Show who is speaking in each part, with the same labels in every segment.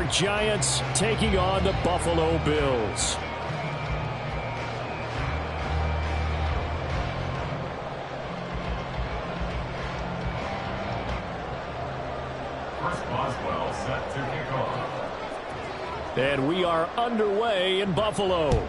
Speaker 1: York Giants taking on the Buffalo Bills.
Speaker 2: Set to kick off.
Speaker 1: And we are underway in Buffalo.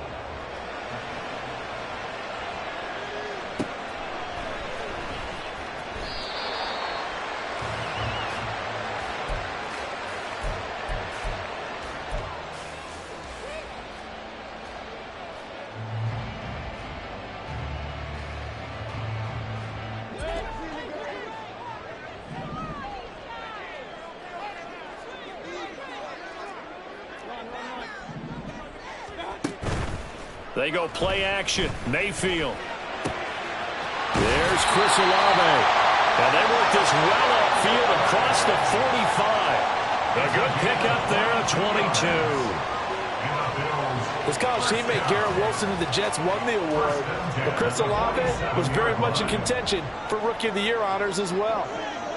Speaker 1: They go play action. Mayfield. There's Chris Olave. And they work this well upfield across the 45. A good pickup there at 22.
Speaker 3: His college teammate Garrett Wilson of the Jets won the award, but Chris Olave was very much in contention for Rookie of the Year honors as well.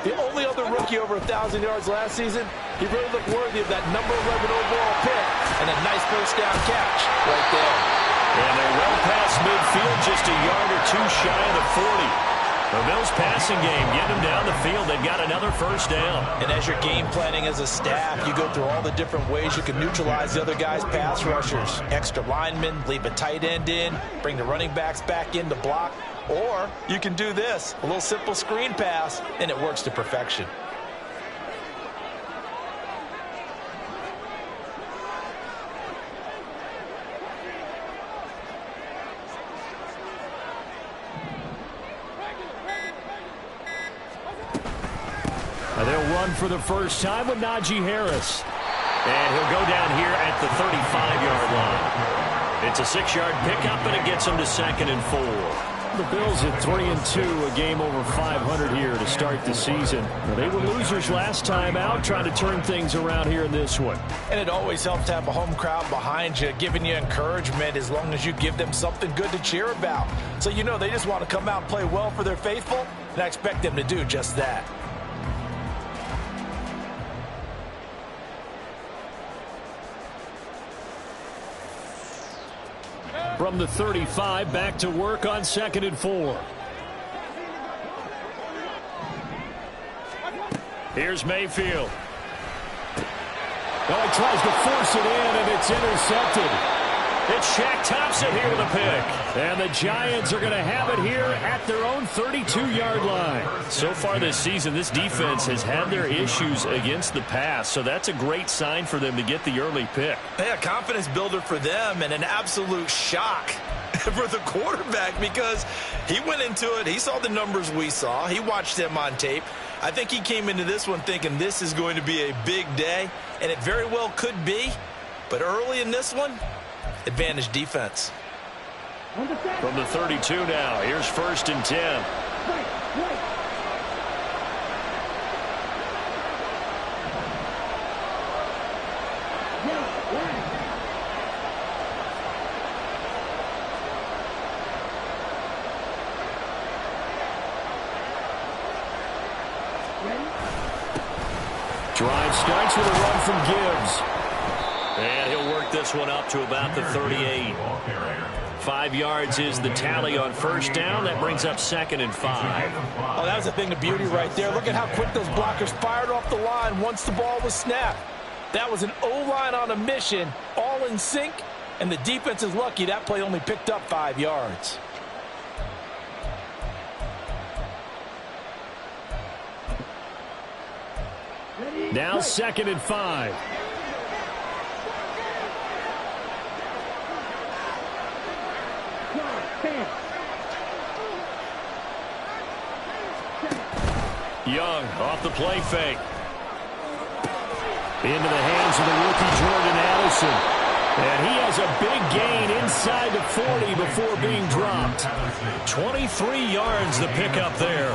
Speaker 3: The only other rookie over 1,000 yards last season, he really looked worthy of that number 11 overall pick and a nice first down catch right there.
Speaker 1: And they're well past midfield, just a yard or two shy of the 40. The Bills passing game, getting them down the field. They've got another first down.
Speaker 3: And as you're game planning as a staff, you go through all the different ways you can neutralize the other guy's pass rushers. Extra linemen, leave a tight end in, bring the running backs back in to block. Or you can do this, a little simple screen pass, and it works to perfection.
Speaker 1: They'll run for the first time with Najee Harris. And he'll go down here at the 35-yard line. It's a 6-yard pickup, and it gets him to 2nd and 4. The Bills at 3-2, a game over 500 here to start the season. They were losers last time out, trying to turn things around here in this one.
Speaker 3: And it always helps to have a home crowd behind you, giving you encouragement as long as you give them something good to cheer about. So you know they just want to come out and play well for their faithful, and I expect them to do just that.
Speaker 1: From the 35, back to work on 2nd and 4. Here's Mayfield. Oh, he tries to force it in, and it's intercepted. It's Shaq Thompson here with a pick. And the Giants are going to have it here at their own 32-yard line. So far this season, this defense has had their issues against the pass, so that's a great sign for them to get the early pick.
Speaker 3: Yeah, confidence builder for them and an absolute shock for the quarterback because he went into it. He saw the numbers we saw. He watched them on tape. I think he came into this one thinking this is going to be a big day, and it very well could be. But early in this one, advantage defense.
Speaker 1: From the 32 now, here's 1st and 10. Drive starts with a run from Gibbs. And he'll work this one up to about the 38. 5 yards is the tally on first down. That brings up 2nd and 5.
Speaker 3: Oh, that was a thing of beauty right there. Look at how quick those blockers fired off the line once the ball was snapped. That was an O-line on a mission, all in sync, and the defense is lucky that play only picked up 5 yards.
Speaker 1: Now 2nd and 5. Young off the play fake. Into the hands of the rookie Jordan Addison. And he has a big gain inside the 40 before being dropped. 23 yards the pickup there.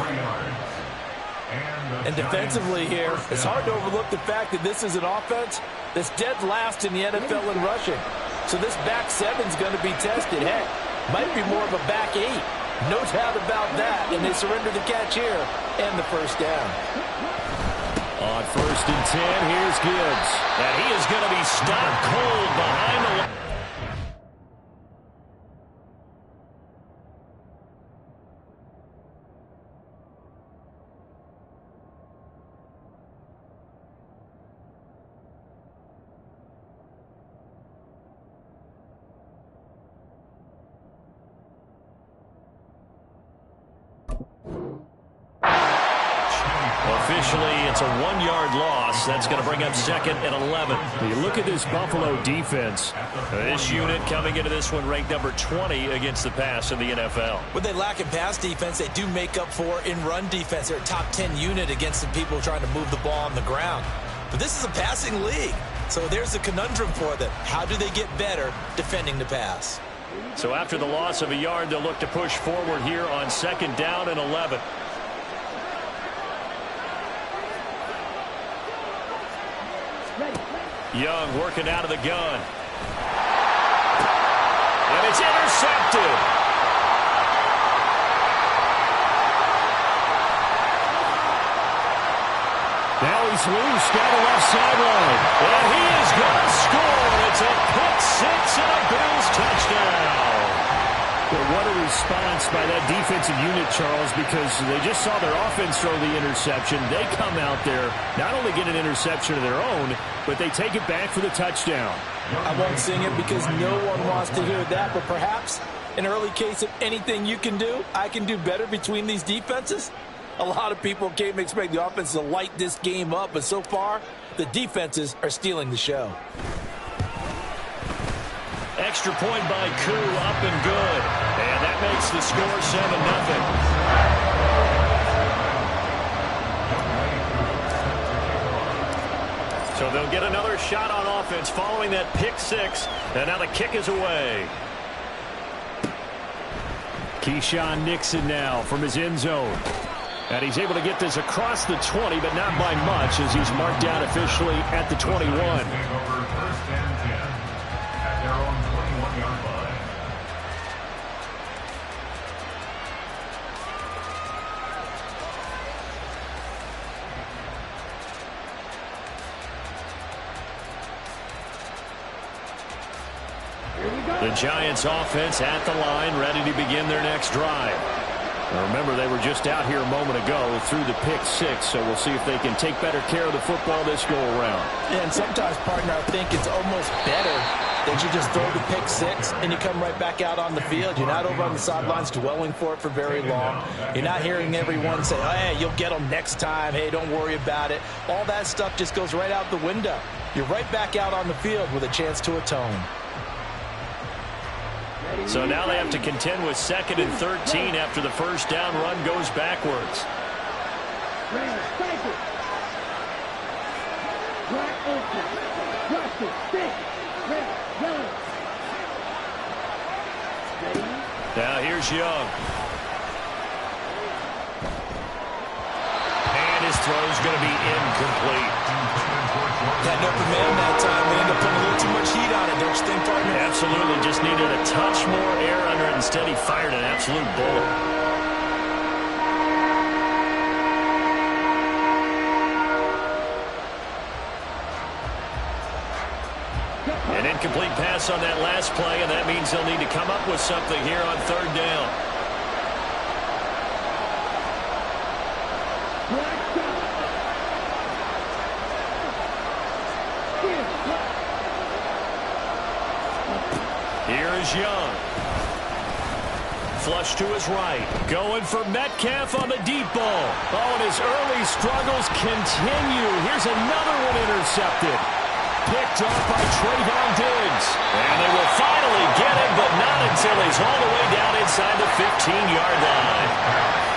Speaker 3: And defensively here, it's hard to overlook the fact that this is an offense that's dead last in the NFL in rushing. So this back seven's going to be tested. Heck, might be more of a back 8. No doubt about that. And they surrender the catch here and the first down.
Speaker 1: On 1st and 10, here's Gibbs. And he is going to be stopped cold behind the line. Officially, it's a 1-yard loss. That's going to bring up 2nd and 11. You look at this Buffalo defense. This unit coming into this one ranked number 20 against the pass in the NFL.
Speaker 3: What they lack in pass defense, they do make up for in run defense. They're a top 10 unit against the people trying to move the ball on the ground. But this is a passing league. So there's a conundrum for them. How do they get better defending the pass?
Speaker 1: So after the loss of a yard, they'll look to push forward here on 2nd down and 11. Young working out of the gun. And it's intercepted. Now he's loose down the left sideline. And he is going to score. It's a pick six and a Bills touchdown. But what a response by that defensive unit, Charles, because they just saw their offense throw the interception. They come out there, not only get an interception of their own, but they take it back for the touchdown.
Speaker 3: I won't sing it because no one wants to hear that, but perhaps an early case of anything you can do, I can do better between these defenses. A lot of people came to expect the offense to light this game up, but so far, the defenses are stealing the show.
Speaker 1: Extra point by Koo, up and good. And that makes the score 7-0. So they'll get another shot on offense following that pick six. And now the kick is away. Keyshawn Nixon now from his end zone. And he's able to get this across the 20, but not by much as he's marked down officially at the 21. The Giants offense at the line, ready to begin their next drive. Now remember, they were just out here a moment ago through the pick six, so we'll see if they can take better care of the football this go-around.
Speaker 3: Yeah, and sometimes, partner, I think it's almost better that you just throw the pick six and you come right back out on the field. You're not over on the sidelines dwelling for it for very long. You're not hearing everyone say, oh, hey, you'll get them next time. Hey, don't worry about it. All that stuff just goes right out the window. You're right back out on the field with a chance to atone.
Speaker 1: So now they have to contend with 2nd and 13 after the first down run goes backwards. Now here's Young. And his throw's going to be incomplete.
Speaker 3: That open man that time, they end up putting a little too much heat on it, don't you think, partner?
Speaker 1: Absolutely, just needed a touch more air under it. Instead, he fired an absolute bullet. An incomplete pass on that last play, and that means they'll need to come up with something here on 3rd down. Here's Young. Flush to his right. Going for Metcalf on the deep ball. Oh, and his early struggles continue. Here's another one intercepted. Picked up by Trayvon Diggs. And they will finally get him, but not until he's all the way down inside the 15-yard line.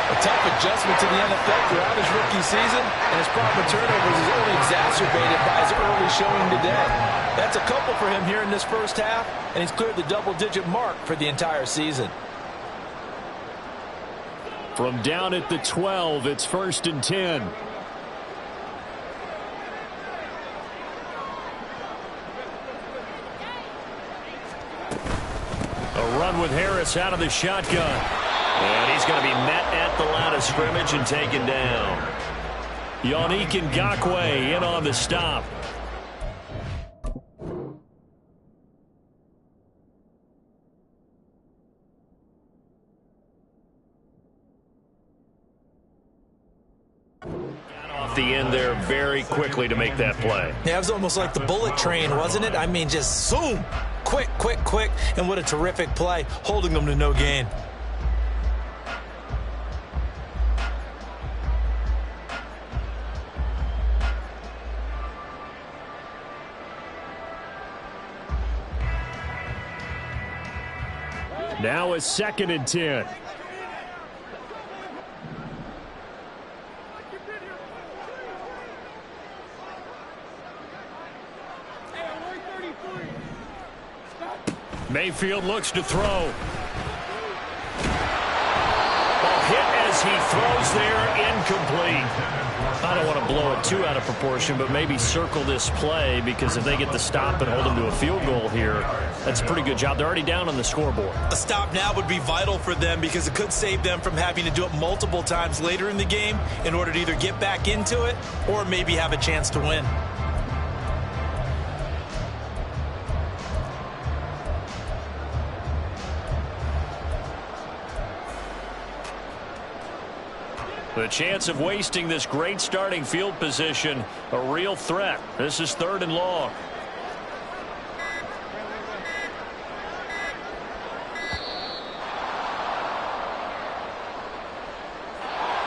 Speaker 3: A tough adjustment to the NFL throughout his rookie season, and his problem with turnovers is only exacerbated by his early showing today. That's a couple for him here in this first half, and he's cleared the double-digit mark for the entire season.
Speaker 1: From down at the 12, it's 1st and 10. A run with Harris out of the shotgun. And he's going to be met at the line of scrimmage and taken down. Yannick Ngakoue in on the stop. Off the end there very quickly to make that play.
Speaker 3: Yeah, it was almost like the bullet train, wasn't it? I mean, just zoom. Quick, quick, quick. And what a terrific play, holding them to no gain.
Speaker 1: Now it's 2nd and 10. Mayfield looks to throw. Ball hit as he throws there, incomplete. I don't want to blow it too out of proportion, but maybe circle this play, because if they get the stop and hold them to a field goal here, that's a pretty good job. They're already down on the scoreboard.
Speaker 3: A stop now would be vital for them, because it could save them from having to do it multiple times later in the game in order to either get back into it or maybe have a chance to win.
Speaker 1: The chance of wasting this great starting field position, a real threat. This is 3rd and long.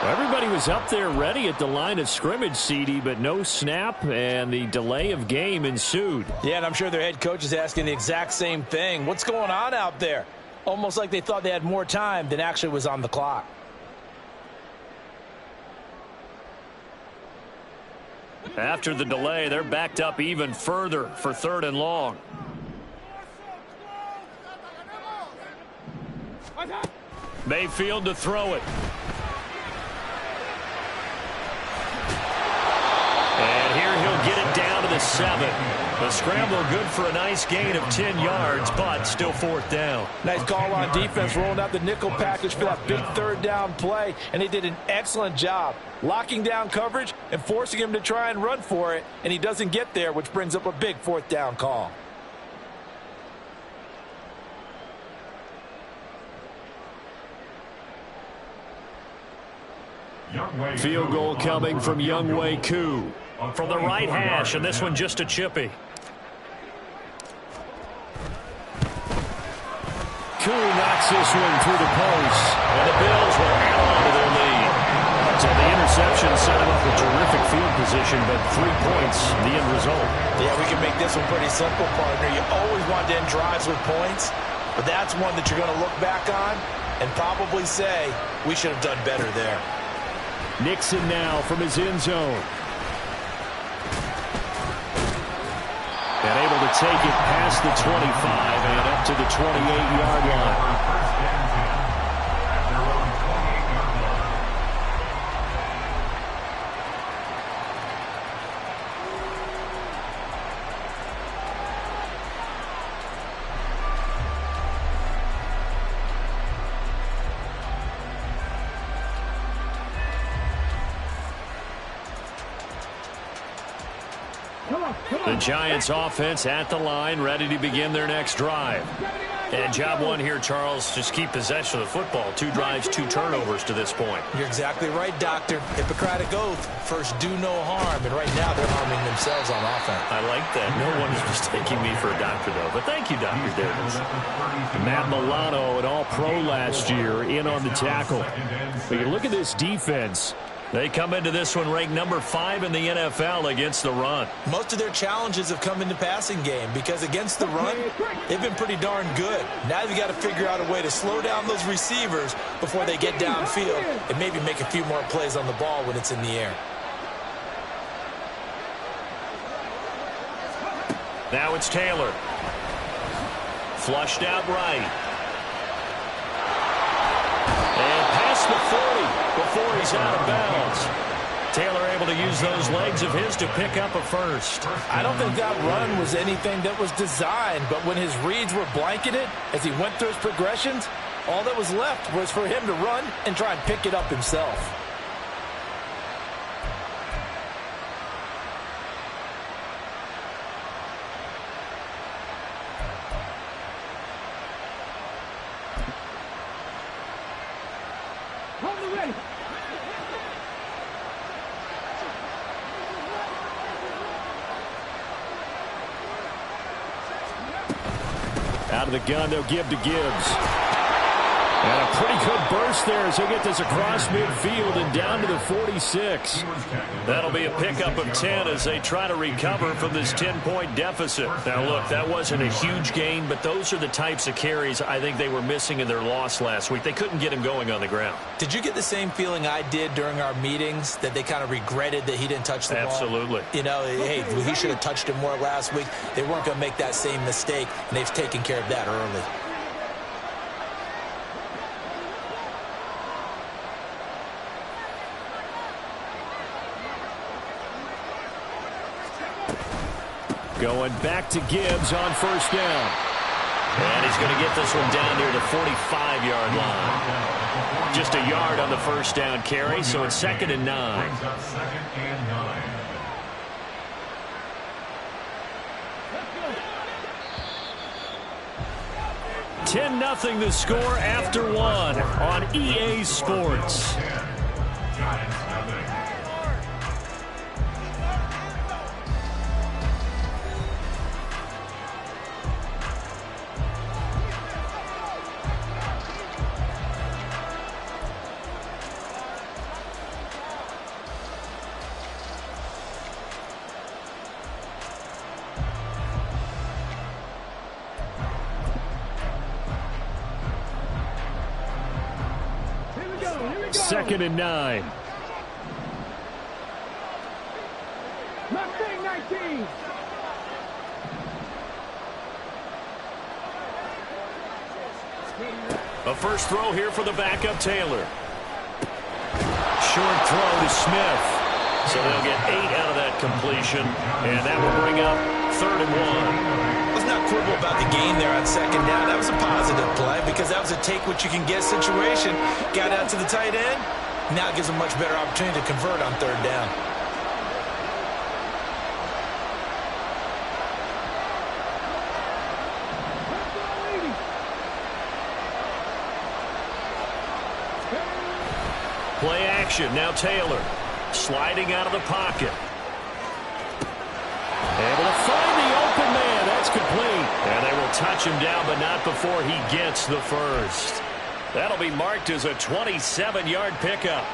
Speaker 1: Everybody was up there ready at the line of scrimmage, CD, but no snap, and the delay of game ensued.
Speaker 4: Yeah, and I'm sure their head coach is asking the exact same thing. What's going on out there? Almost like they thought they had more time than actually was on the clock.
Speaker 1: After the delay, they're backed up even further for 3rd and long. Mayfield to throw it. And here he'll get it down to the 7. The scramble good for a nice gain of 10 yards, but still 4th down.
Speaker 4: Nice call on defense, rolling out the nickel package for that big 3rd down play, and they did an excellent job locking down coverage and forcing him to try and run for it, and he doesn't get there, which brings up a big 4th down call.
Speaker 1: Field goal coming from Younghoe Koo from the right hash, and this one just a chippy. Koo knocks this one through the post, and the Bills will add on to their lead. So the interception set him up with terrific field position, but 3 points, the end result.
Speaker 4: Yeah, we can make this one pretty simple, partner. You always want to end drives with points, but that's one that you're going to look back on and probably say, we should have done better there.
Speaker 1: Nixon now from his end zone. And able to take it past the 25 and up to the 28-yard line. The Giants offense at the line, ready to begin their next drive. And job one here, Charles, just keep possession of the football. 2 drives, 2 turnovers to this point.
Speaker 4: You're exactly right, Doctor. Hippocratic oath. First, do no harm. And right now, they're harming themselves on offense.
Speaker 1: I like that. No one is mistaking me for a doctor, though. But thank you, Dr. Davis. Matt Milano, an all-pro last year, in on the tackle. But you look at this defense. They come into this one ranked number 5 in the NFL against the run.
Speaker 4: Most of their challenges have come in the passing game because against the run, they've been pretty darn good. Now they've got to figure out a way to slow down those receivers before they get downfield and maybe make a few more plays on the ball when it's in the air.
Speaker 1: Now it's Taylor. Flushed out right. And past the 40 before he's out of bounds. Taylor able to use those legs of his to pick up a first.
Speaker 4: I don't think that run was anything that was designed, but when his reads were blanketed as he went through his progressions, all that was left was for him to run and try and pick it up himself.
Speaker 1: Out of the gun, they'll give to Gibbs. And a pretty good burst there as he'll get this across midfield and down to the 46. That'll be a pickup of 10 as they try to recover from this 10-point deficit. Now, look, that wasn't a huge gain, but those are the types of carries I think they were missing in their loss last week. They couldn't get him going on the ground.
Speaker 4: Did you get the same feeling I did during our meetings, that they kind of regretted that he didn't touch the ball?
Speaker 1: Absolutely.
Speaker 4: You know, hey, he should have touched it more last week. They weren't going to make that same mistake, and they've taken care of that early.
Speaker 1: Going back to Gibbs on first down. And he's going to get this one down near the 45-yard line. Just a yard on the first down carry, so it's 2nd and 9. 10-0 the score after 1 on EA Sports. Second and 9.
Speaker 5: Mustang 19.
Speaker 1: A first throw here for the backup Taylor. Short throw to Smith. So they'll get 8 out of that completion, and that will bring up 3rd and 1.
Speaker 4: Let's not quibble about the gain there on 2nd down. That was a positive play because that was a take-what-you-can-get situation. Got out to the tight end. Now it gives them a much better opportunity to convert on 3rd down.
Speaker 1: Play action. Now Taylor sliding out of the pocket. Able to find the open man. That's complete. And they will touch him down, but not before he gets the first. That'll be marked as a 27-yard pickup.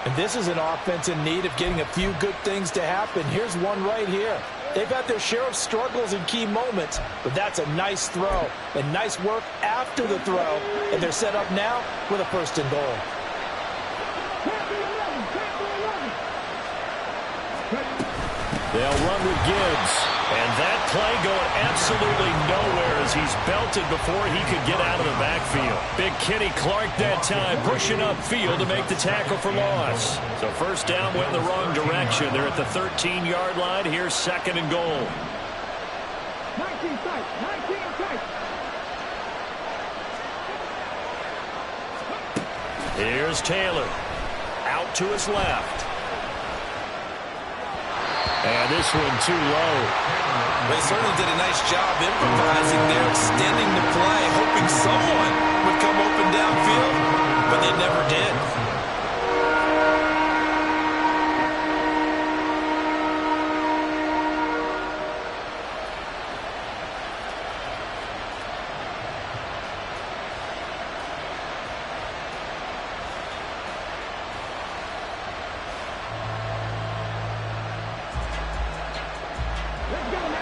Speaker 4: And this is an offense in need of getting a few good things to happen. Here's one right here. They've had their share of struggles in key moments, but that's a nice throw and nice work after the throw. And they're set up now with a 1st and goal.
Speaker 1: They'll run with Gibbs. And that play going absolutely nowhere as he's belted before he could get out of the backfield. Big Kenny Clark that time pushing upfield to make the tackle for loss. So first down went in the wrong direction. They're at the 13-yard line. Here's 2nd and goal.
Speaker 5: 19 tight. 19 tight.
Speaker 1: Here's Taylor. Out to his left. And this one too low.
Speaker 3: They certainly did a nice job improvising there, extending the play, hoping someone would come open downfield, but they never did.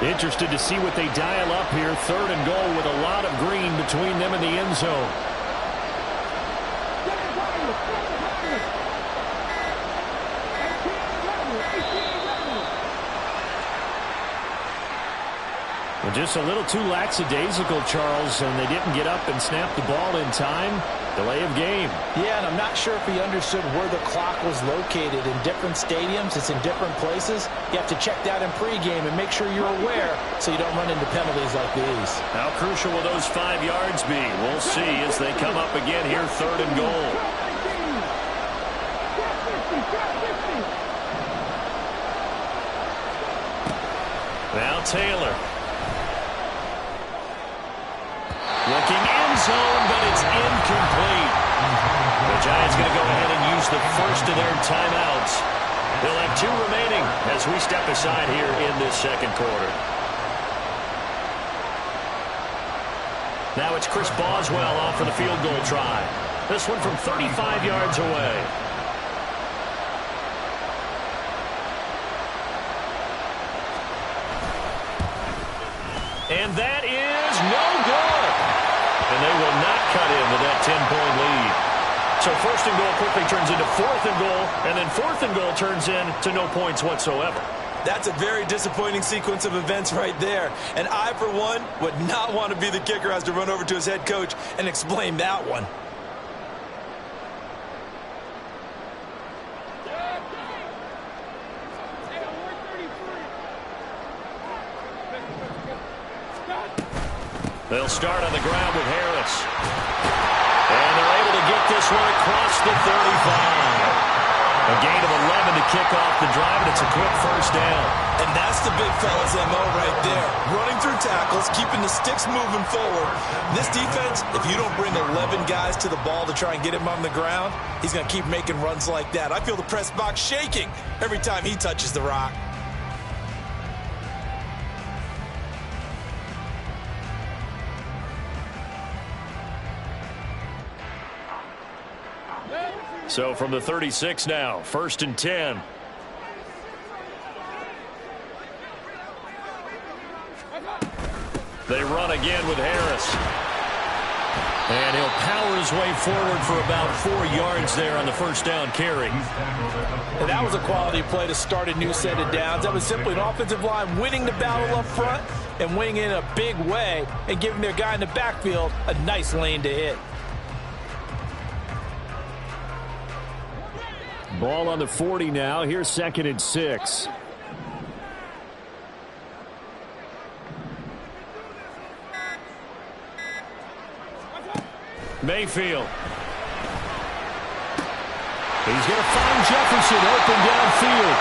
Speaker 1: Interested to see what they dial up here. 3rd and goal with a lot of green between them and the end zone. Well, just a little too lackadaisical, Charles, and they didn't get up and snap the ball in time. Delay of game.
Speaker 4: Yeah, and I'm not sure if he understood where the clock was located. In different stadiums, it's in different places. You have to check that in pregame and make sure you're aware so you don't run into penalties like these.
Speaker 1: How crucial will those 5 yards be? We'll see as they come up again here, 3rd and goal. Now Taylor. Looking end zone, but it's incomplete. The Giants going to go ahead and use the first of their timeouts. They'll have 2 remaining as we step aside here in this 2nd quarter. Now it's Chris Boswell off for the field goal try. This one from 35 yards away. And that is no good. And they will not cut into that 10-point lead. So first and goal quickly turns into fourth and goal, and then fourth and goal turns into no points whatsoever.
Speaker 4: That's a very disappointing sequence of events right there. And I, for one, would not want to be the kicker who has to run over to his head coach and explain that one.
Speaker 1: They'll start on the ground with Harris. And they're able to get this one across the 35. A gain of 11 to kick off the drive, and it's a quick first down.
Speaker 4: And that's the big fella's MO right there. Running through tackles, keeping the sticks moving forward. This defense, if you don't bring 11 guys to the ball to try and get him on the ground, he's going to keep making runs like that. I feel the press box shaking every time he touches the rock.
Speaker 1: So from the 36 now, first and 10. They run again with Harris. And he'll power his way forward for about 4 yards there on the first down carry.
Speaker 4: And that was a quality play to start a new set of downs. That was simply an offensive line winning the battle up front and winning in a big way and giving their guy in the backfield a nice lane to hit.
Speaker 1: Ball on the 40 now. Here's second and 6. Mayfield. He's going to find Jefferson open downfield.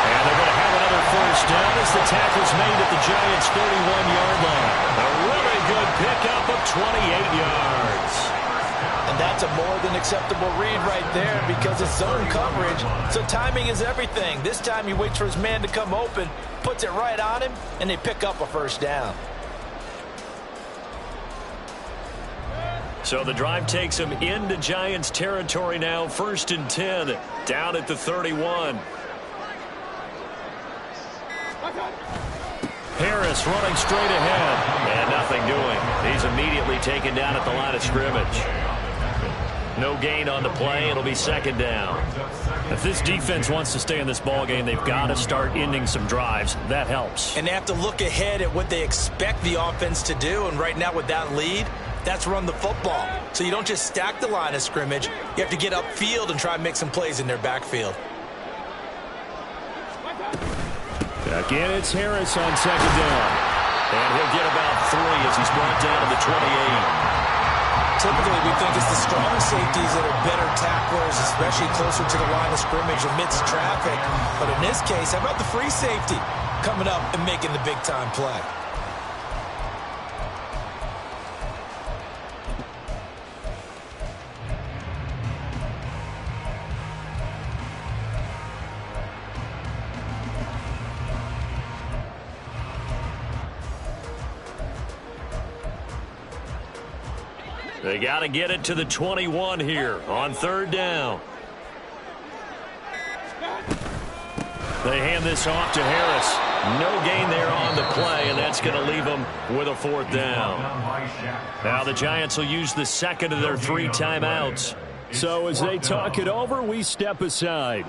Speaker 1: And they're going to have another first down as the tackle's made at the Giants' 31-yard line. A really good pickup of 28 yards.
Speaker 4: And that's a more than acceptable read right there because it's zone coverage, so timing is everything. This time he waits for his man to come open, puts it right on him, and they pick up a first down.
Speaker 1: So the drive takes him into Giants territory now, first and 10, down at the 31. Harris running straight ahead, and nothing doing. He's immediately taken down at the line of scrimmage. No gain on the play. It'll be second down. If this defense wants to stay in this ballgame, they've got to start ending some drives. That helps.
Speaker 4: And they have to look ahead at what they expect the offense to do. And right now with that lead, that's run the football. So you don't just stack the line of scrimmage. You have to get upfield and try and make some plays in their backfield.
Speaker 1: Again, it's Harris on second down. And he'll get about 3 as he's brought down to the 28.
Speaker 4: Typically, we think it's the strong safeties that are better tacklers, especially closer to the line of scrimmage amidst traffic. But in this case, how about the free safety coming up and making the big-time play?
Speaker 1: They got to get it to the 21 here on third down. They hand this off to Harris. No gain there on the play, and that's going to leave them with a fourth down. Now the Giants will use the second of their 3 timeouts. So as they talk it over, we step aside.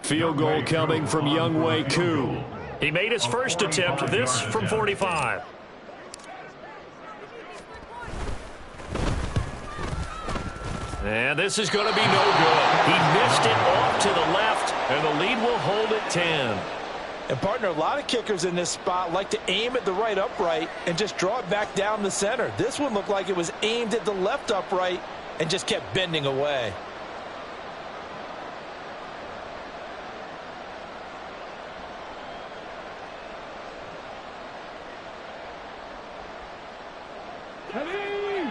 Speaker 1: Field goal coming from Younghoe Koo. He made his first attempt, this from 45. And this is going to be no good. He missed it off to the left, and the lead will hold at 10.
Speaker 4: And, partner, a lot of kickers in this spot like to aim at the right upright and just draw it back down the center. This one looked like it was aimed at the left upright and just kept bending away.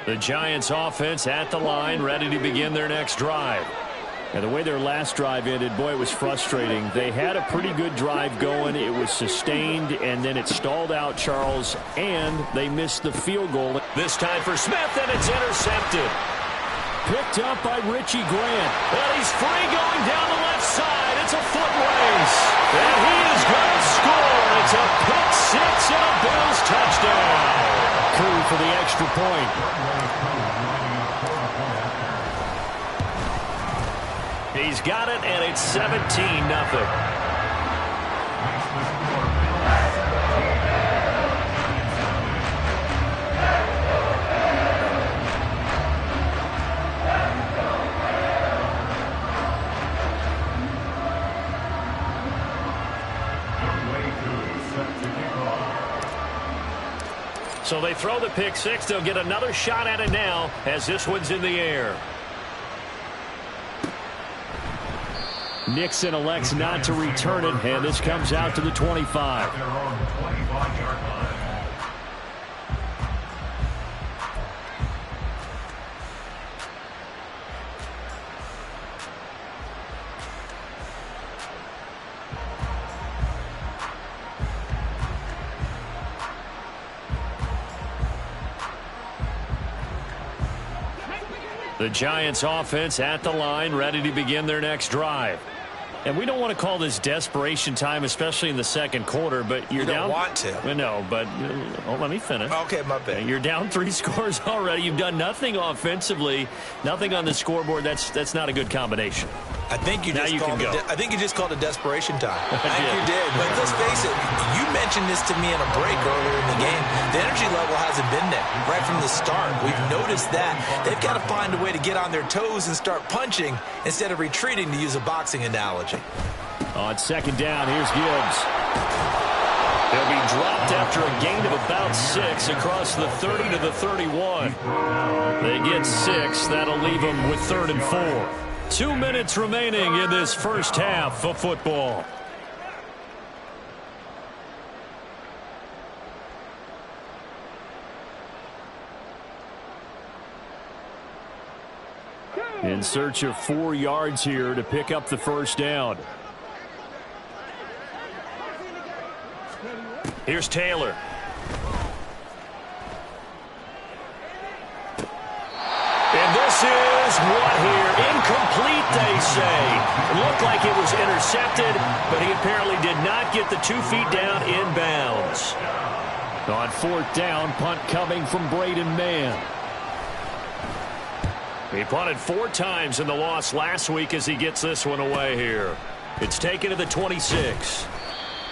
Speaker 1: The Giants offense at the line, ready to begin their next drive. And the way their last drive ended, boy, it was frustrating. They had a pretty good drive going. It was sustained, and then it stalled out, Charles, and they missed the field goal. This time for Smith, and it's intercepted. Picked up by Richie Grant. And he's free going down the left side. It's a foot race. And he is going to score. It's a pick six and a Bills touchdown. Curry for the extra point. He's got it, and it's 17-0. So they throw the pick six. They'll get another shot at it now as this one's in the air. Nixon elects not to return it, and this comes out to the 25. The Giants offense at the line, ready to begin their next drive. And we don't want to call this desperation time, especially in the second quarter, but you're down.
Speaker 3: You don't want to.
Speaker 1: No, but let me finish.
Speaker 3: Okay, my bad.
Speaker 1: You're down 3 scores already. You've done nothing offensively, nothing on the scoreboard. That's not a good combination.
Speaker 3: I think you just called it desperation time. I think you did. But let's face it, you mentioned this to me in a break earlier in the game. The energy level hasn't been there right from the start. We've noticed that. They've got to find a way to get on their toes and start punching instead of retreating, to use a boxing analogy.
Speaker 1: On second down, here's Gibbs. They'll be dropped after a gain of about 6 across the 30 to the 31. They get 6. That'll leave them with 3rd and 4. 2 minutes remaining in this first half of football. In search of 4 yards here to pick up the first down. Here's Taylor. And this is what here? Incomplete, they say. It looked like it was intercepted, but he apparently did not get the 2 feet down inbounds. On 4th down, punt coming from Braden Mann. He punted 4 times in the loss last week as he gets this one away here. It's taken to the 26.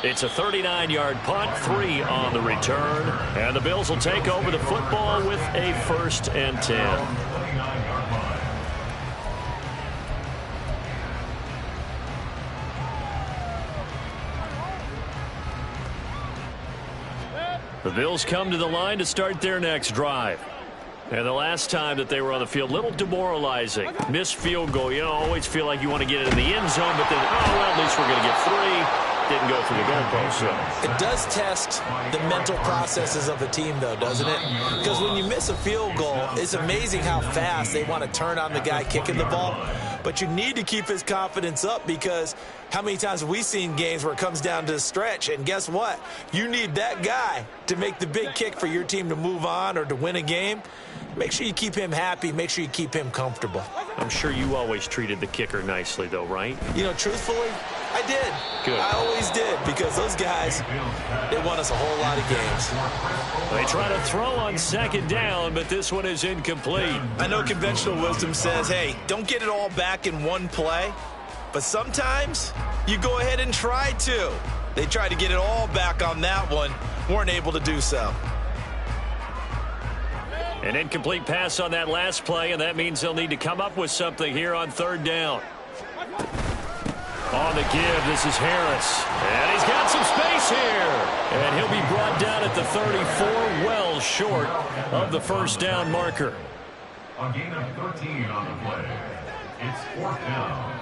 Speaker 1: It's a 39-yard punt, 3 on the return. And the Bills will take over the football with a 1st and 10. The Bills come to the line to start their next drive. And the last time that they were on the field, a little demoralizing. Missed field goal. You know, always feel like you want to get it in the end zone, but then, at least we're going to get 3. Didn't go through the goalpost. So
Speaker 4: it does test the mental processes of a team, though, doesn't it? Because when you miss a field goal, it's amazing how fast they want to turn on the guy kicking the ball. But you need to keep his confidence up, because how many times have we seen games where it comes down to a stretch, and guess what? You need that guy to make the big kick for your team to move on or to win a game. Make sure you keep him happy. Make sure you keep him comfortable.
Speaker 1: I'm sure you always treated the kicker nicely, though, right?
Speaker 4: You know, truthfully, I did.
Speaker 1: Good.
Speaker 4: I always did, because those guys, they won us a whole lot of games.
Speaker 1: They try to throw on 2nd down, but this one is incomplete.
Speaker 3: I know conventional wisdom says, hey, don't get it all back in one play. But sometimes you go ahead and try to. They tried to get it all back on that one. Weren't able to do so.
Speaker 1: An incomplete pass on that last play, and that means they'll need to come up with something here on 3rd down. On the give, this is Harris. And he's got some space here. And he'll be brought down at the 34, well short of the 1st down marker.
Speaker 2: A gain of 13 on the play. It's 4th down.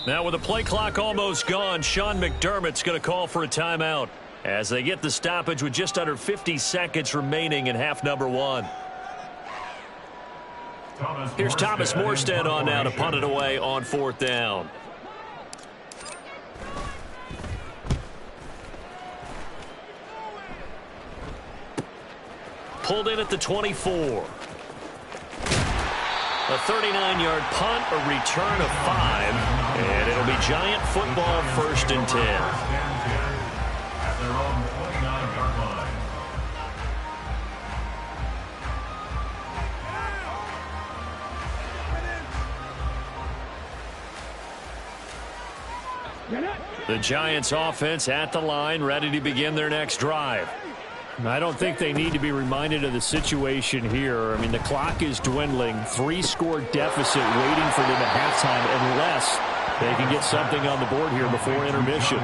Speaker 1: Now with the play clock almost gone, Sean McDermott's going to call for a timeout as they get the stoppage with just under 50 seconds remaining in half number one. Here's Thomas Morstead on now to punt it away on 4th down. Pulled in at the 24. A 39-yard punt, a return of 5, and it'll be Giant football 1st and 10.
Speaker 2: At their own 29-yard line.
Speaker 1: The Giants offense at the line, ready to begin their next drive. I don't think they need to be reminded of the situation here. I mean, the clock is dwindling. 3-score deficit waiting for them at halftime unless they can get something on the board here before intermission.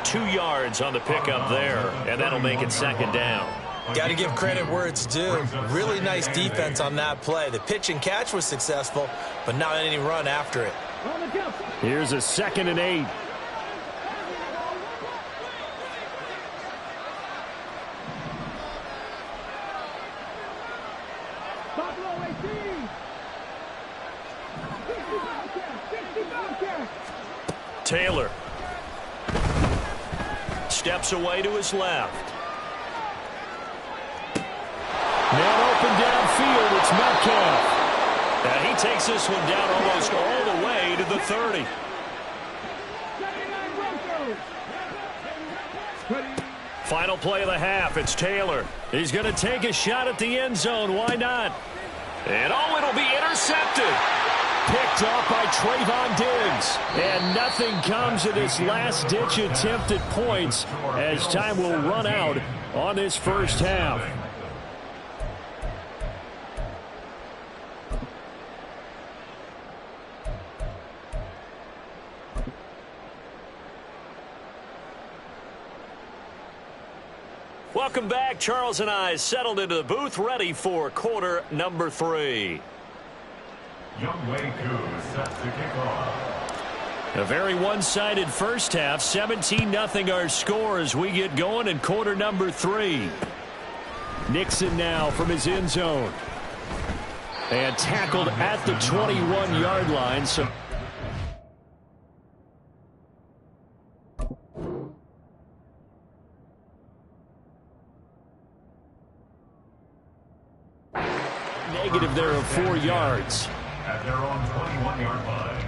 Speaker 1: 2 yards on the pickup there, and that'll make it 2nd down.
Speaker 4: Got to give credit where it's due. Really nice defense on that play. The pitch and catch was successful, but not any run after it.
Speaker 1: Here's a 2nd and 8. Taylor steps away to his left. Now open downfield, it's Metcalf. And he takes this one down almost all the way to the 30. Final play of the half, it's Taylor. He's going to take a shot at the end zone. Why not? And oh, it'll be intercepted. Picked off by Trayvon Diggs. And nothing comes of this last-ditch attempt at points as time will run out on this first half. Welcome back. Charles and I settled into the booth, ready for quarter number 3.
Speaker 2: Youngway Koo set to kick off.
Speaker 1: A very one-sided first half. 17-0 our score as we get going in quarter number 3. Nixon now from his end zone. And tackled at the 21-yard line. So negative there of 4 yards.
Speaker 2: At their own 21-yard line.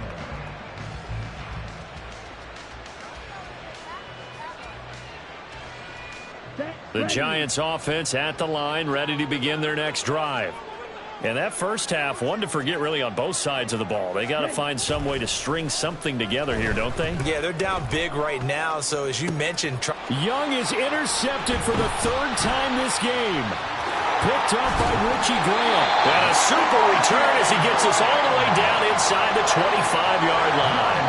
Speaker 1: The Giants offense at the line, ready to begin their next drive. And that first half, one to forget really on both sides of the ball. They got to find some way to string something together here, don't they?
Speaker 4: Yeah, they're down big right now, so as you mentioned...
Speaker 1: Young is intercepted for the 3rd time this game. Picked off by Richie Graham. And a super return as he gets us all the way down inside the 25-yard line.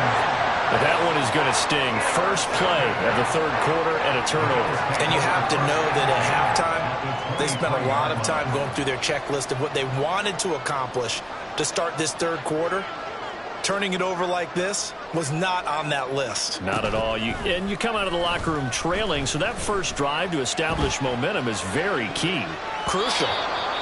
Speaker 1: But that one is going to sting. First play of the 3rd quarter and a turnover.
Speaker 4: And you have to know that at halftime, they spent a lot of time going through their checklist of what they wanted to accomplish to start this 3rd quarter. Turning it over like this was not on that list.
Speaker 1: Not at all. And you come out of the locker room trailing, so that first drive to establish momentum is very key.
Speaker 4: Crucial.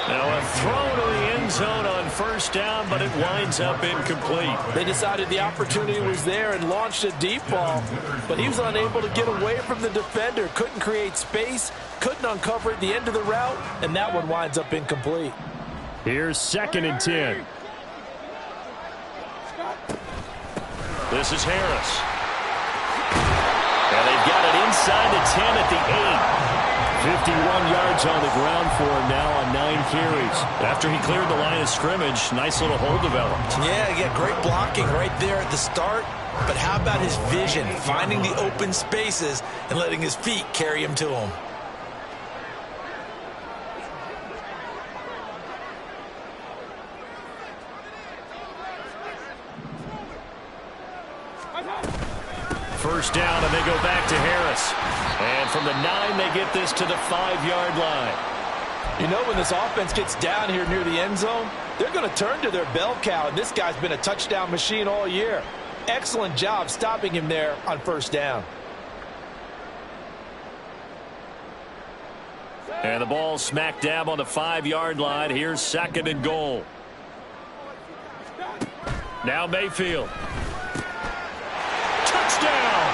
Speaker 1: Now a throw to the end zone on first down, but it winds up incomplete.
Speaker 4: They decided the opportunity was there and launched a deep ball, but he was unable to get away from the defender. Couldn't create space, couldn't uncover at the end of the route, and that one winds up incomplete.
Speaker 1: Here's 2nd and 10. This is Harris. And they've got it inside the 10 at the 8. 51 yards on the ground for him now on 9 carries. After he cleared the line of scrimmage, nice little hole developed.
Speaker 4: Yeah, great blocking right there at the start. But how about his vision, finding the open spaces and letting his feet carry him to him?
Speaker 1: First down, and they go back to Harris. And from the 9, they get this to the 5-yard line.
Speaker 4: You know, when this offense gets down here near the end zone, they're going to turn to their bell cow, and this guy's been a touchdown machine all year. excellent job stopping him there on first down.
Speaker 1: And the ball smack dab on the 5-yard line. Here's 2nd and goal. Now Mayfield. Touchdown!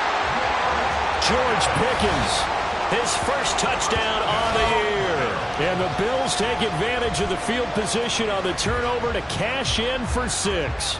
Speaker 1: George Pickens, his first touchdown on the year. And the Bills take advantage of the field position on the turnover to cash in for 6.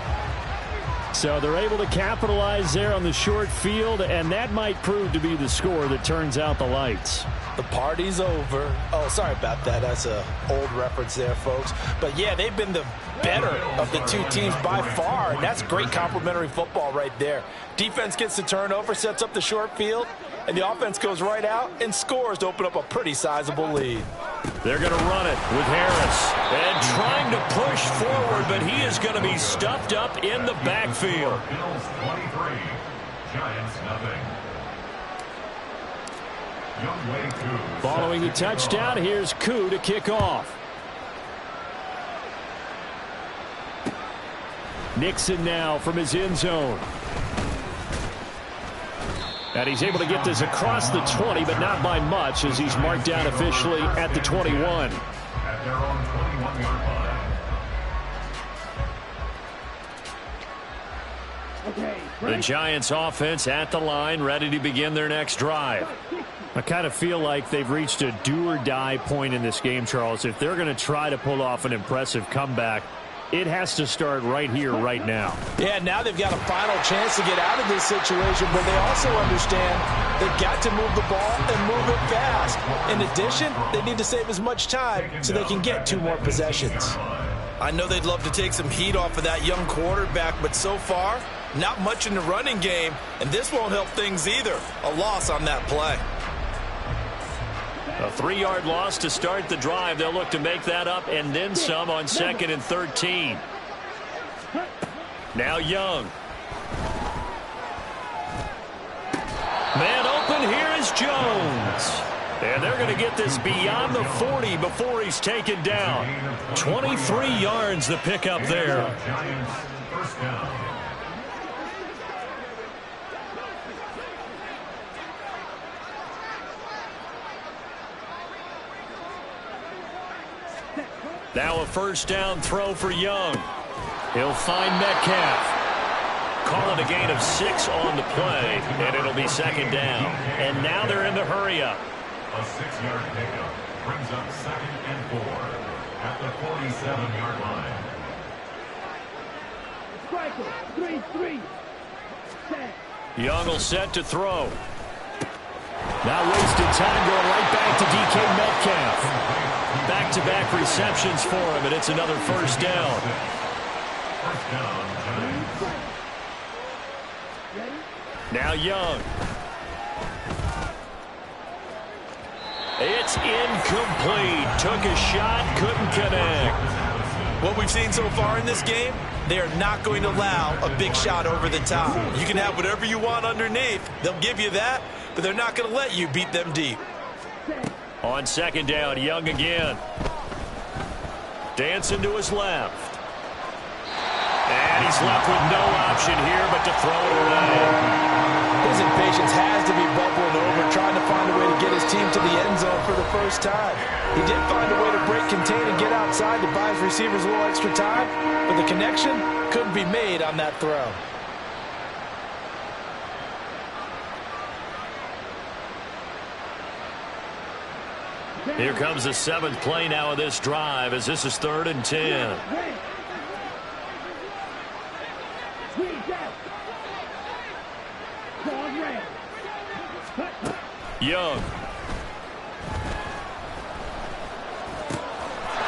Speaker 1: So they're able to capitalize there on the short field, and that might prove to be the score that turns out the lights.
Speaker 4: The party's over. Oh, sorry about that. That's an old reference there, folks. But, yeah, they've been the better of the two teams by far, and that's great complimentary football right there. Defense gets the turnover, sets up the short field, and the offense goes right out and scores to open up a pretty sizable lead.
Speaker 1: They're going to run it with Harris. And trying to push forward, but he is going to be stuffed up in the backfield.
Speaker 2: Bills 23, Giants nothing.
Speaker 1: Following the touchdown, here's Koo to kick off. Nixon now from his end zone. And he's able to get this across the 20, but not by much, as he's marked down officially at the 21.
Speaker 2: At their own 21-yard line.
Speaker 1: The Giants offense at the line, ready to begin their next drive. I kind of feel like they've reached a do-or-die point in this game, Charles. If they're going to try to pull off an impressive comeback, it has to start right here, right now.
Speaker 4: Yeah, now they've got a final chance to get out of this situation, but they also understand they've got to move the ball and move it fast. In addition, they need to save as much time so they can get 2 more possessions.
Speaker 3: I know they'd love to take some heat off of that young quarterback, but so far, not much in the running game, and this won't help things either. A loss on that play.
Speaker 1: A 3-yard loss to start the drive. They'll look to make that up and then some on 2nd and 13. Now Young. Man open, here is Jones. And they're going to get this beyond the 40 before he's taken down. 23 yards the pickup there.
Speaker 2: Giants first down.
Speaker 1: Now a first down throw for Young. He'll find Metcalf. Call it a gain of 6 on the play, and it'll be 2nd down. And now they're in the hurry-up.
Speaker 2: A 6-yard pickup brings up 2nd and 4 at the 47-yard line.
Speaker 1: Young will set to throw. Now wasted time going right back to DK Metcalf. Back-to-back receptions for him, and it's another first down.
Speaker 2: First down, Giants.
Speaker 1: Now Young. It's incomplete. Took a shot, couldn't connect.
Speaker 3: What we've seen so far in this game, they are not going to allow a big shot over the top. You can have whatever you want underneath. They'll give you that, but they're not going to let you beat them deep.
Speaker 1: On 2nd down, Young again. Dancing to his left. And he's left with no option here but to throw it away.
Speaker 4: His impatience has to be bubbling over, trying to find a way to get his team to the end zone for the first time. He did find a way to break, contain, and get outside to buy his receivers a little extra time, but the connection couldn't be made on that throw.
Speaker 1: Here comes the 7th play now of this drive, as this is 3rd and 10. Young.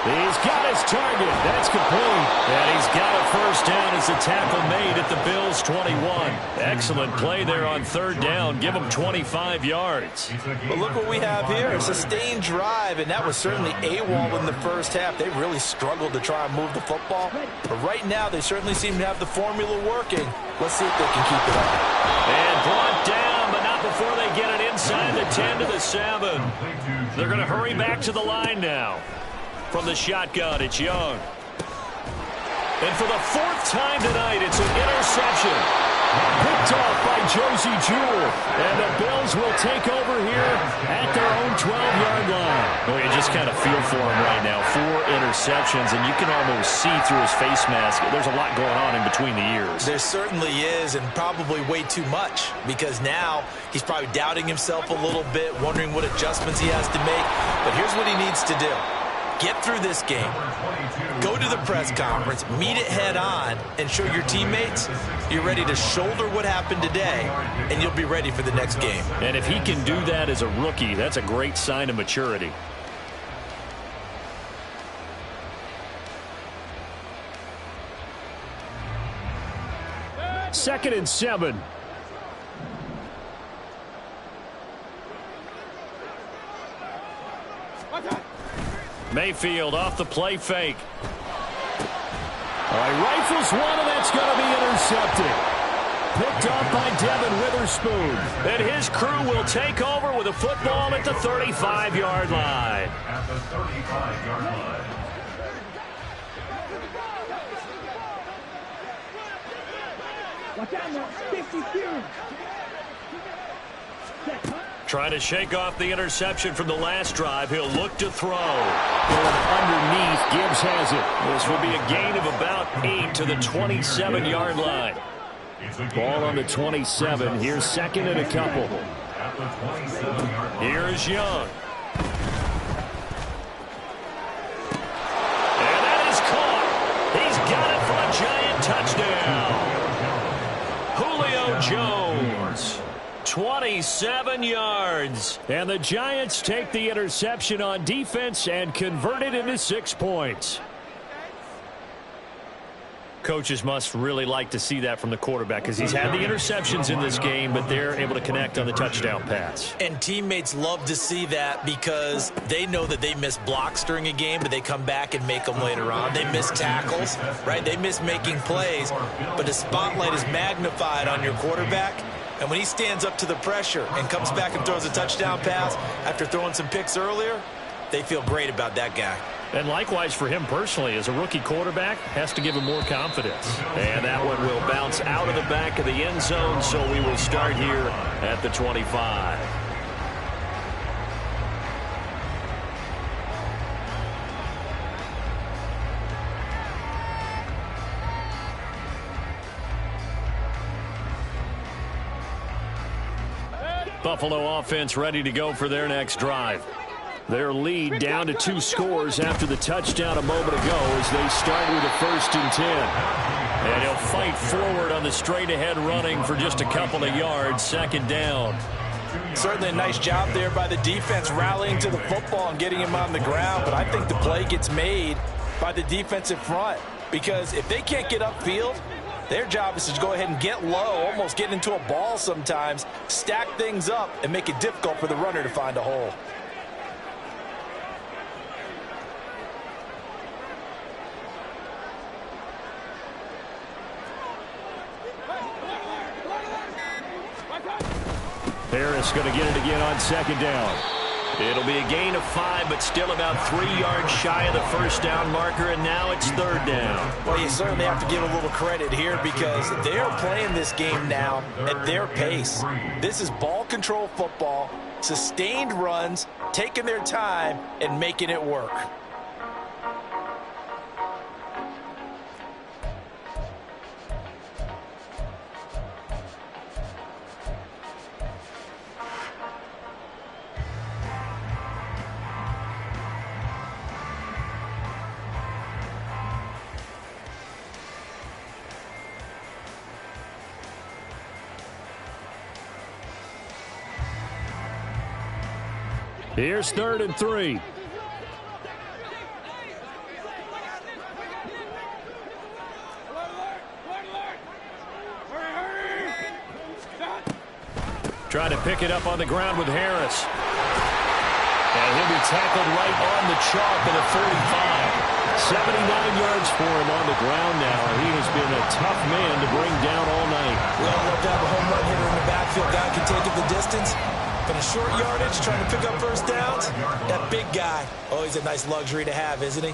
Speaker 1: He's got his target. That's complete. And he's got a first down as the tackle made at the Bills' 21. Excellent play there on 3rd down. Give them 25 yards.
Speaker 4: But look what we have here. A sustained drive, and that was certainly AWOL in the first half. They really struggled to try and move the football. But right now, they certainly seem to have the formula working. Let's see if they can keep it up.
Speaker 1: And brought down, but not before they get it inside the 10 to the 7. They're going to hurry back to the line now. From the shotgun, it's Young. And for the 4th time tonight, it's an interception. Picked off by Josie Jewell. And the Bills will take over here at their own 12-yard line. Well, you just kind of feel for him right now. 4 interceptions, and you can almost see through his face mask. There's a lot going on in between the ears.
Speaker 4: There certainly is, and probably way too much, because now he's probably doubting himself a little bit, wondering what adjustments he has to make. But here's what he needs to do. Get through this game, go to the press conference, meet it head on, and show your teammates you're ready to shoulder what happened today, and you'll be ready for the next game.
Speaker 1: And if he can do that as a rookie, that's a great sign of maturity. Second and 7. Mayfield off the play fake. He rifles one, and that's going to be intercepted. Picked off by Devin Witherspoon. And his crew will take over with a football at the 35-yard line.
Speaker 2: At the 35-yard line.
Speaker 5: Watch out now. 52.
Speaker 1: Trying to shake off the interception from the last drive. He'll look to throw. Going underneath. Gibbs has it. This will be a gain of about 8 to the 27-yard line. Ball on the 27. Here's second and a couple. Here's Young. And that is caught. He's got it for a Giant touchdown. Julio Jones. 27 yards. And the Giants take the interception on defense and convert it into 6 points. Coaches must really like to see that from the quarterback because he's had the interceptions in this game, but they're able to connect on the touchdown pass.
Speaker 4: And teammates love to see that because they know that they miss blocks during a game, but they come back and make them later on. They miss tackles, right? They miss making plays, but the spotlight is magnified on your quarterback. And when he stands up to the pressure and comes back and throws a touchdown pass after throwing some picks earlier, they feel great about that guy.
Speaker 1: And likewise for him personally, as a rookie quarterback, has to give him more confidence. And that one will bounce out of the back of the end zone, so we will start here at the 25. Buffalo offense ready to go for their next drive. Their lead down to 2 scores after the touchdown a moment ago as they start with a 1st and 10. And he'll fight forward on the straight-ahead running for just a couple of yards, 2nd down.
Speaker 4: Certainly a nice job there by the defense rallying to the football and getting him on the ground. But I think the play gets made by the defensive front because if they can't get upfield, their job is to go ahead and get low, almost get into a ball sometimes, stack things up, and make it difficult for the runner to find a hole.
Speaker 1: Harris going to get it again on 2nd down. It'll be a gain of 5, but still about 3 yards shy of the 1st down marker, and now it's 3rd down.
Speaker 4: Well, you certainly have to give a little credit here because they're playing this game now at their pace. This is ball control football, sustained runs, taking their time, and making it work.
Speaker 1: Here's 3rd and 3. Trying to pick it up on the ground with Harris. And he'll be tackled right on the chalk at a 45. 79 yards for him on the ground now. He has been a tough man to bring down all night.
Speaker 4: We all love to have a home run hitter in the backfield. Guy can take it the distance. But in short yardage, trying to pick up 1st downs, that big guy, always a nice luxury to have, isn't he?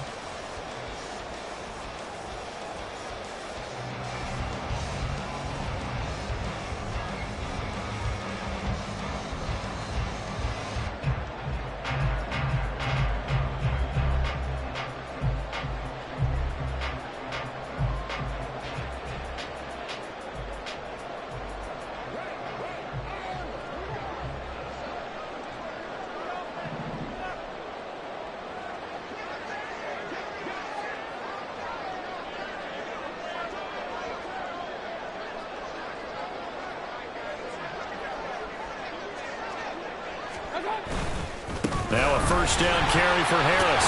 Speaker 1: Now a first down carry for Harris.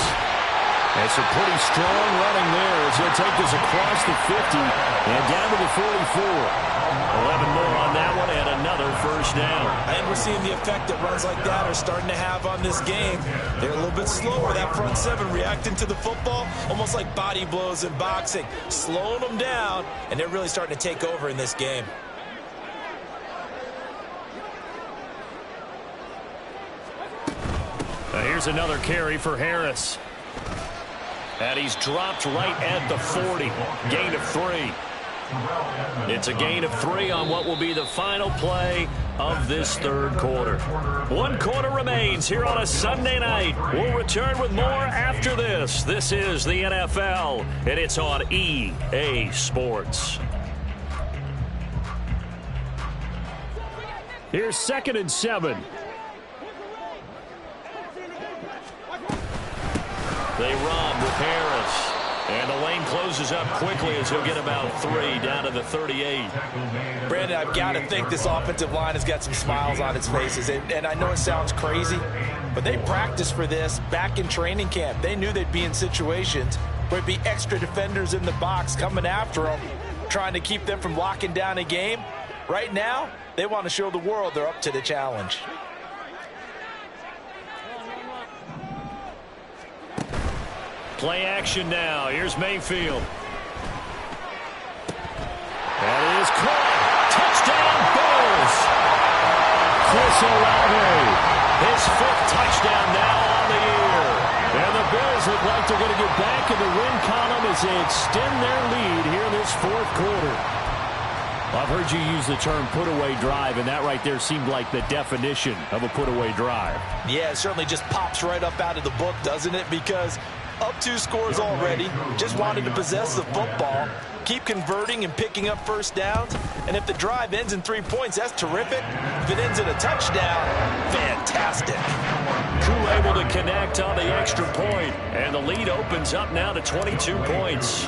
Speaker 1: And some pretty strong running there as he'll take this across the 50 and down to the 44. 11 more on that one and another first down.
Speaker 4: And we're seeing the effect that runs like that are starting to have on this game. They're a little bit slower, that front seven, reacting to the football, almost like body blows in boxing, slowing them down, and they're really starting to take over in this game.
Speaker 1: Here's another carry for Harris. And he's dropped right at the 40. Gain of 3. It's a gain of 3 on what will be the final play of this third quarter. 1 quarter remains here on a Sunday night. We'll return with more after this. This is the NFL, and it's on EA Sports. Here's 2nd and 7. They run with Harris. And the lane closes up quickly as he'll get about 3 down to the 38.
Speaker 4: Brandon, I've got to think this offensive line has got some smiles on its faces. And I know it sounds crazy, but they practiced for this back in training camp. They knew they'd be in situations where there'd be extra defenders in the box coming after them, trying to keep them from locking down a game. Right now, they want to show the world they're up to the challenge.
Speaker 1: Play action now. Here's Mayfield. That is caught. Touchdown, Bills. Chris Olave. His 5th touchdown now on the year. And the Bills look like they're going to get back in the win column as they extend their lead here in this 4th quarter. I've heard you use the term put-away drive, and that right there seemed like the definition of a put-away drive.
Speaker 4: Yeah, it certainly just pops right up out of the book, doesn't it? Because up 2 scores already, just wanted to possess the football, keep converting and picking up first downs, and if the drive ends in 3 points, that's terrific. If it ends in a touchdown, fantastic.
Speaker 1: Koo able to connect on the extra point, and the lead opens up now to 22 points.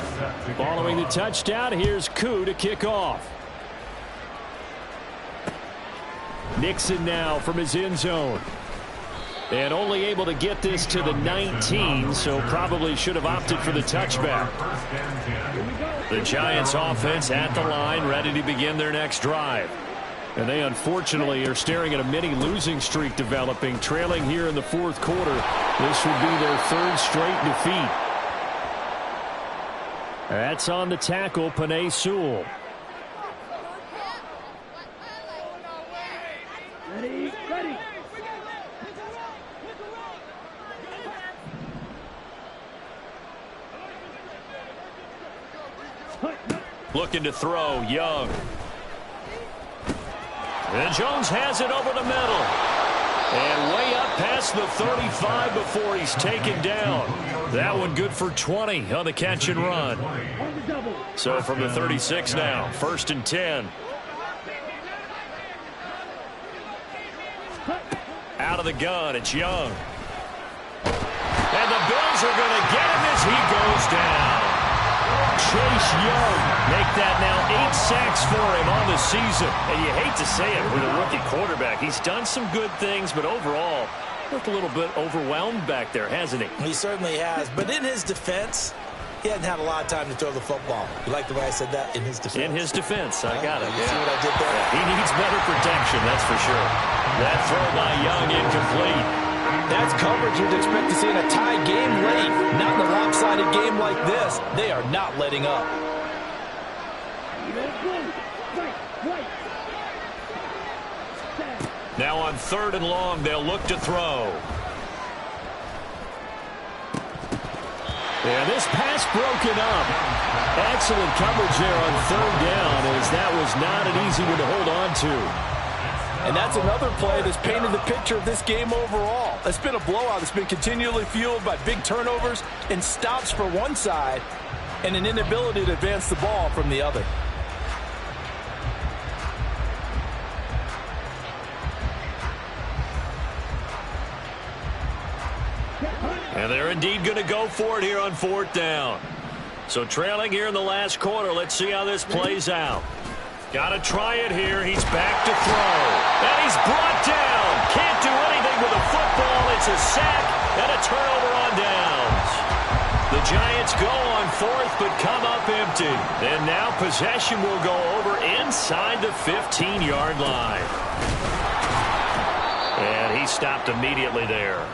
Speaker 1: Following the touchdown, here's Koo to kick off. Nixon now from his end zone. And only able to get this to the 19, so probably should have opted for the touchback. The Giants offense at the line, ready to begin their next drive. And they unfortunately are staring at a mini losing streak developing, trailing here in the 4th quarter. This would be their 3rd straight defeat. That's on the tackle, Penei Sewell.
Speaker 5: Ready.
Speaker 1: Looking to throw, Young. And Jones has it over the middle. And way up past the 35 before he's taken down. That one good for 20 on the catch and run. So from the 36 now, 1st and 10. Out of the gun, it's Young. And the Bills are going to get him as he goes down. Chase Young make that now 8 sacks for him on the season. And you hate to say it with a rookie quarterback. He's done some good things, but overall, looked a little bit overwhelmed back there, hasn't he?
Speaker 4: He certainly has. But in his defense, he hadn't had a lot of time to throw the football. You like the way I said that? In his defense.
Speaker 1: In his defense. I got it.
Speaker 4: You see what I did there?
Speaker 1: He needs better protection, that's for sure. That throw by Young incomplete.
Speaker 4: That's coverage you'd expect to see in a tie game late. Not in a lopsided game like this. They are not letting up.
Speaker 1: Now on 3rd and long, they'll look to throw. Yeah, this pass broken up. Excellent coverage there on 3rd down, as that was not an easy one to hold on to.
Speaker 4: And that's another play that's painted the picture of this game overall. It's been a blowout. It's been continually fueled by big turnovers and stops for one side and an inability to advance the ball from the other.
Speaker 1: And they're indeed going to go for it here on 4th down. So trailing here in the last quarter. Let's see how this plays out. Got to try it here. He's back to throw. And he's brought down. Can't do anything with a It's a sack and a turnover on downs. The Giants go on fourth but come up empty. And now possession will go over inside the 15-yard line. And he stopped immediately there.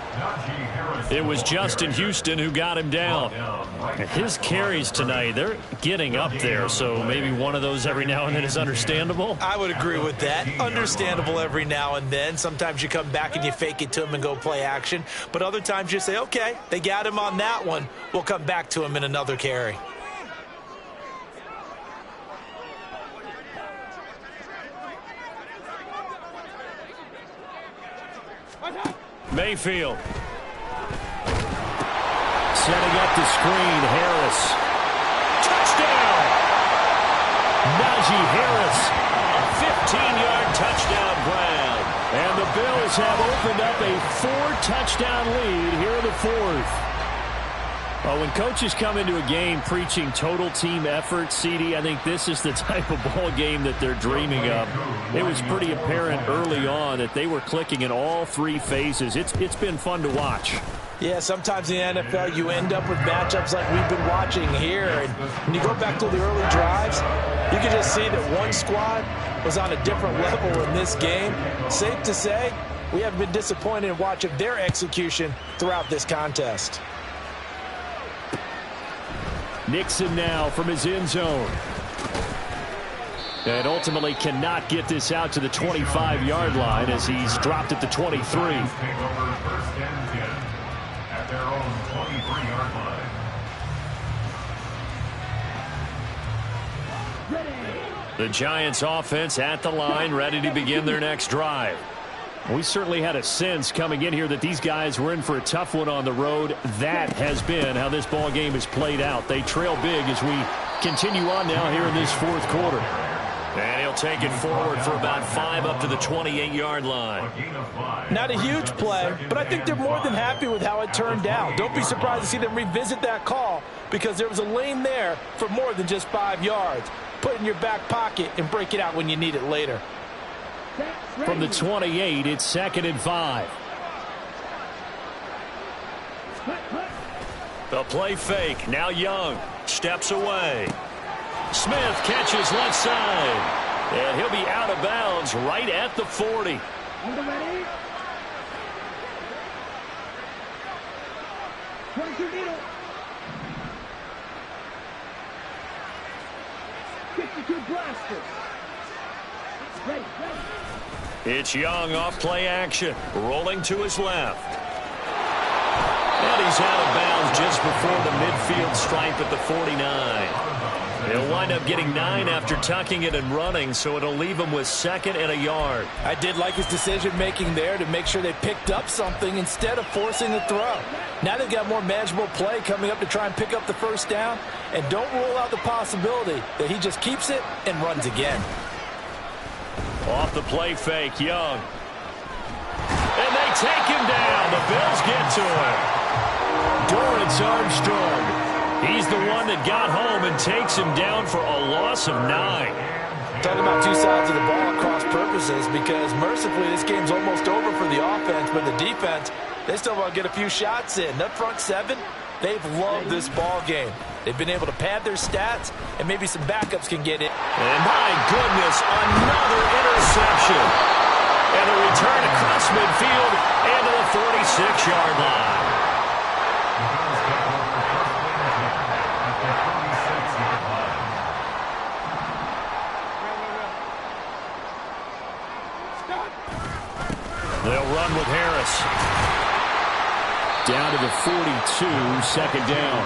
Speaker 1: It was Justin Houston who got him down. His carries tonight, they're getting up there, so maybe one of those every now and then is understandable.
Speaker 4: I would agree with that. Understandable every now and then. Sometimes you come back and you fake it to him and go play action. But other times you say, okay, they got him on that one. We'll come back to him in another carry.
Speaker 1: Mayfield. Setting up the screen, Harris. Touchdown! Najee Harris, a 15-yard touchdown grab. And the Bills have opened up a 4-touchdown lead here in the fourth. Well, when coaches come into a game preaching total team effort, CD, I think this is the type of ball game that they're dreaming of. It was pretty apparent early on that they were clicking in all three phases. It's been fun to watch.
Speaker 4: Yeah, sometimes in the NFL you end up with matchups like we've been watching here. And when you go back to the early drives, you can just see that one squad was on a different level in this game. Safe to say, we haven't been disappointed in watching their execution throughout this contest.
Speaker 1: Nixon now from his end zone. And ultimately cannot get this out to the 25-yard line as he's dropped at the 23.
Speaker 2: At their own 23-yard line.
Speaker 1: The Giants offense at the line, ready to begin their next drive. We certainly had a sense coming in here that these guys were in for a tough one on the road. That has been how this ball game has played out. They trail big as we continue on now here in this fourth quarter. And he'll take it forward for about 5 up to the 28-yard line.
Speaker 4: Not a huge play, but I think they're more than happy with how it turned out. Don't be surprised to see them revisit that call because there was a lane there for more than just 5 yards. Put it in your back pocket and break it out when you need it later.
Speaker 1: From the 28, it's 2nd and 5. The play fake. Now Young steps away. Smith catches left side. And he'll be out of bounds right at the 40.
Speaker 5: Ready? 22 needle. 52 blasters. Ready.
Speaker 1: It's Young off play action. Rolling to his left. And he's out of bounds just before the midfield stripe at the 49. He'll wind up getting 9 after tucking it and running, so it'll leave him with 2nd and a yard.
Speaker 4: I did like his decision-making there to make sure they picked up something instead of forcing the throw. Now they've got more manageable play coming up to try and pick up the first down, and don't rule out the possibility that he just keeps it and runs again.
Speaker 1: Off the play fake, Young. And they take him down. The Bills get to him. Dorrance Armstrong. He's the one that got home and takes him down for a loss of 9.
Speaker 4: Talking about two sides of the ball at cross purposes because mercifully this game's almost over for the offense, but the defense, they still want to get a few shots in. That front 7, they've loved this ball game. They've been able to pad their stats, and maybe some backups can get it.
Speaker 1: And my goodness, another interception. And a return across midfield and to the 46-yard line. They'll run with Harris. Down to the 42, 2nd down.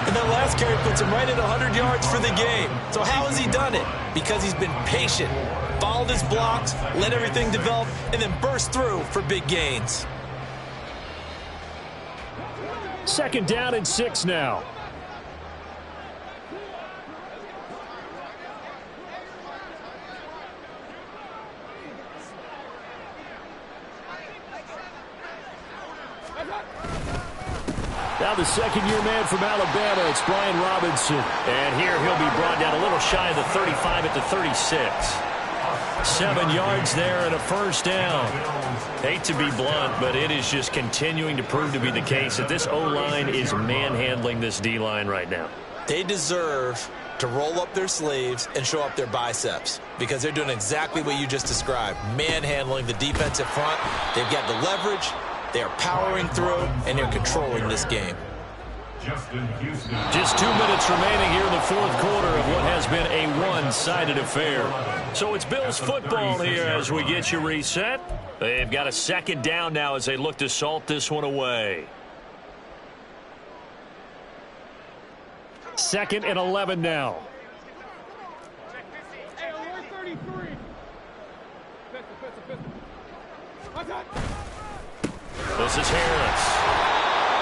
Speaker 4: And that last carry puts him right at 100 yards for the game. So how has he done it? Because he's been patient, followed his blocks, let everything develop, and then burst through for big gains.
Speaker 1: 2nd down and 6 now. Now the second-year man from Alabama, it's Brian Robinson. And here he'll be brought down a little shy of the 35 at the 36. 7 yards there and a first down. Hate to be blunt, but it is just continuing to prove to be the case that this O-line is manhandling this D-line right now.
Speaker 4: They deserve to roll up their sleeves and show up their biceps because they're doing exactly what you just described, manhandling the defensive front. They've got the leverage, they're powering through, and they're controlling this game.
Speaker 1: Just 2 minutes remaining here in the fourth quarter of what has been a one-sided affair. So it's Bills football here as we get you reset. They've got a second down now as they look to salt this one away. 2nd and 11 now. This is Harris.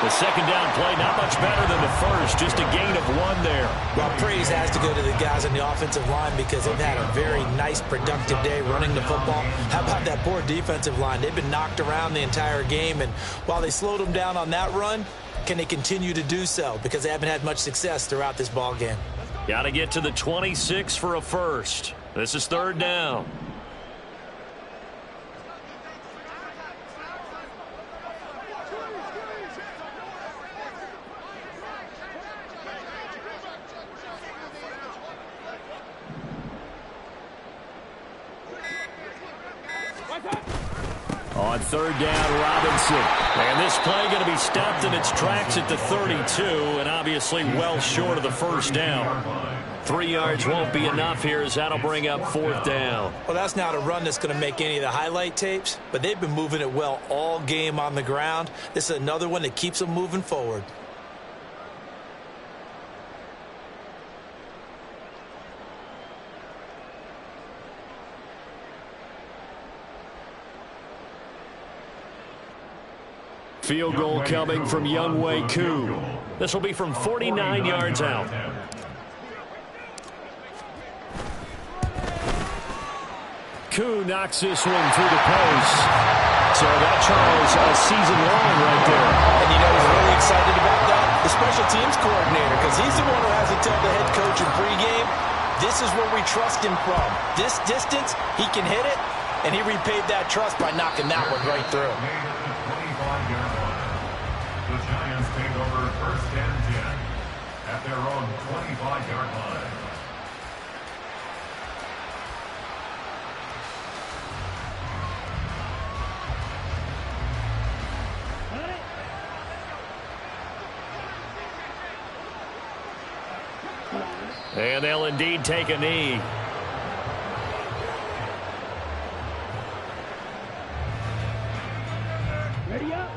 Speaker 1: The second down play, not much better than the first, just a gain of 1 there.
Speaker 4: Well, praise has to go to the guys on the offensive line because they've had a very nice, productive day running the football. How about that poor defensive line? They've been knocked around the entire game, and while they slowed them down on that run, can they continue to do so? Because they haven't had much success throughout this ball game.
Speaker 1: Got to get to the 26 for a first. This is 3rd down. On 3rd down, Robinson. And this play going to be stopped in its tracks at the 32, and obviously well short of the first down. 3 yards won't be enough here as that'll bring up 4th down.
Speaker 4: Well, that's not a run that's going to make any of the highlight tapes, but they've been moving it well all game on the ground. This is another one that keeps them moving forward.
Speaker 1: Field goal coming from Younghoe Koo. This will be from 49 yards out. Koo knocks this one through the post. So that, Charles, a season long right there.
Speaker 4: And you know who's really excited about that? The special teams coordinator, because he's the one who has to tell the head coach in pregame, this is where we trust him from. This distance, he can hit it, and he repaid that trust by knocking that one right through.
Speaker 2: The Giants take over 1st and 10 at their own 25-yard line.
Speaker 1: And they'll indeed take a knee.
Speaker 5: Ready up.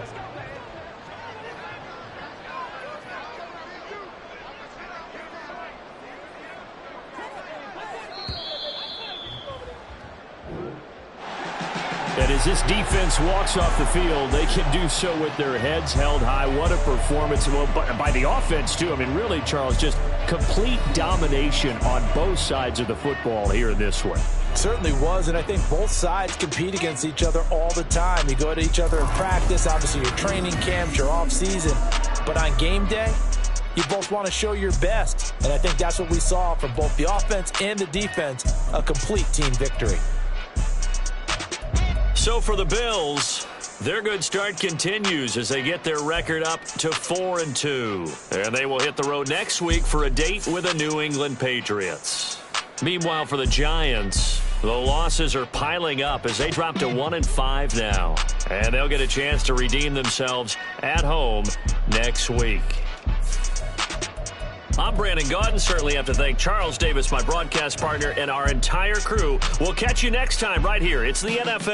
Speaker 1: And as this defense walks off the field, they can do so with their heads held high. What a performance. Well, by the offense, too. I mean, really, Charles, just complete domination on both sides of the football here in this one.
Speaker 4: Certainly was, and I think both sides compete against each other all the time. You go to each other in practice, obviously your training camps, your off-season. But on game day, you both want to show your best. And I think that's what we saw from both the offense and the defense, a complete team victory.
Speaker 1: So for the Bills, their good start continues as they get their record up to 4-2. And they will hit the road next week for a date with the New England Patriots. Meanwhile, for the Giants, the losses are piling up as they drop to 1-5 now. And they'll get a chance to redeem themselves at home next week. I'm Brandon Gaudin. Certainly have to thank Charles Davis, my broadcast partner, and our entire crew. We'll catch you next time right here. It's the NFL.